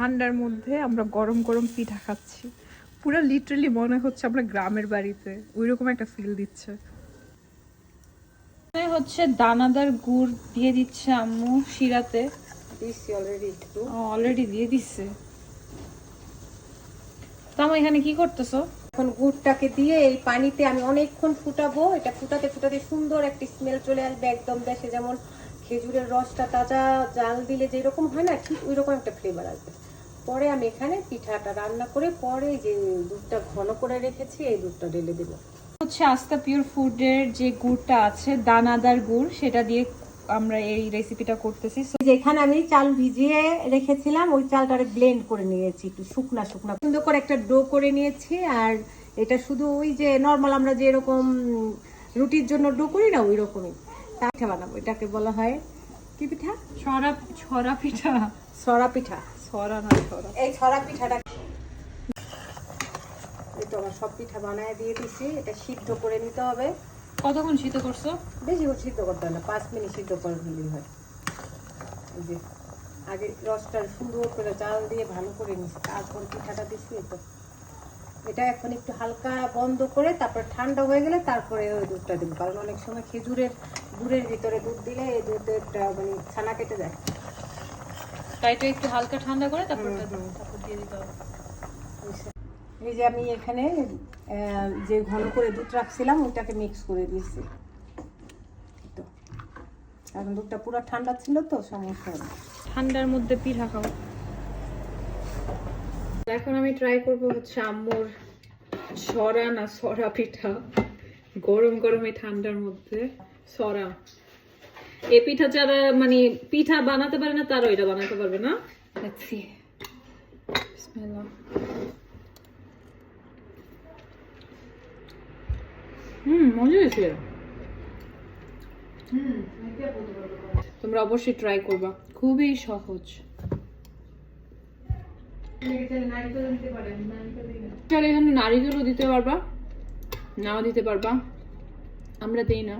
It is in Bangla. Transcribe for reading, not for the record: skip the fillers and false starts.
ঠান্ডার মধ্যে আমরা গরম গরম পিঠা খাচ্ছি। পুরো লিটারালি মনে হচ্ছে আমরা গ্রামের বাড়িতে, ওইরকম একটা ফিল দিচ্ছে। হচ্ছে দানাদার গুড় দিয়ে দিচ্ছে আম্মু শিরাতে। অলরেডি দিয়ে দিচ্ছে। তো আমি এখানে কি করতেছো? এখন গুড়টাকে দিয়ে এই পানিতে আমি অনেকক্ষণ ফুটাবো। এটা ফুটাতে ফুটাতে সুন্দর একটা স্মেল চলে আসবে, একদম দেশে যেমন খেজুরের রসটা তাজা জাল দিলে যেরকম হয় না, ঠিক ওই রকম একটা ফ্লেভার আসবে। পরে আমি এখানে পিঠাটা রান্না করে পরে যে দুধটা ঘন করে রেখেছি এই দুধটা ঢেলে দেবো। হচ্ছে আস্থা পিওর ফুডের যে গুড়টা আছে দানাদার গুড়, সেটা দিয়ে আমরা এই রেসিপিটা করতেছি। যেখানে আমি চাল ভিজিয়ে রেখেছিলাম ওই চালটারে ব্লেন্ড করে নিয়েছি, একটু শুকনা শুকনা সুন্দর করে একটা ডো করে নিয়েছি। আর এটা শুধু ওই যে নর্মাল আমরা যে এরকম রুটির জন্য ডো করি না ওই রকমই পিঠা বানাবো। এটাকে বলা হয় কি পিঠা? ছড়া পিঠা। ছড়া পিঠা। ছড়া না ছড়া। এই ছড়া পিঠাটা এই তো আমার সব পিঠা বানায় দিয়ে দিছি। এটা সিদ্ধ করে নিতে হবে। কতক্ষণ সিদ্ধ করছো? বেশি সিদ্ধ করতে হয় না, 5 মিনিট সিদ্ধ করে নিলেই হয়। এই যে আগে রসটা সুন্দর করে চাল দিয়ে ভালো করে নিচ্ছি, তারপর পিঠাটা দিচ্ছি। তো এটা এখন একটু হালকা বন্ধ করে তারপর ঠান্ডা হয়ে গেলে তারপরে ওই দুধটা দিব, কারণ অনেক সময় খেজুরের গুড়ের ভিতরে দুধ দিলে এই দুধের মানে ছানা কেটে যায়। তাই তো একটু হালকা ঠান্ডা করে তারপর দিয়ে দিতে হবে। এই যে আমি এখানে যে ঘন করে দুধ রাখছিলাম ওইটাকে মিক্স করে দিয়েছি। তো এখন দুধটা পুরো ঠান্ডা ছিল তো সমস্যা হবে। ঠান্ডার মধ্যে পিঠা খাও। এখন আমি ট্রাই করবো হচ্ছে আম্মুর ছড়া না ছড়া পিঠা, গরম গরম এই ঠান্ডার মধ্যে ছড়া। এই পিঠা যারা মানে পিঠা বানাতে পারে না তারা এটা বানাতে পারবে না। Let's see. বিসমিল্লাহ। মজা হয়েছে। তোমরা অবশ্যই ট্রাই করবা, খুবই সহজ। এখানে নারিকেলও দিতে পারবা, নাও দিতে পারবা, আমরা দেই না।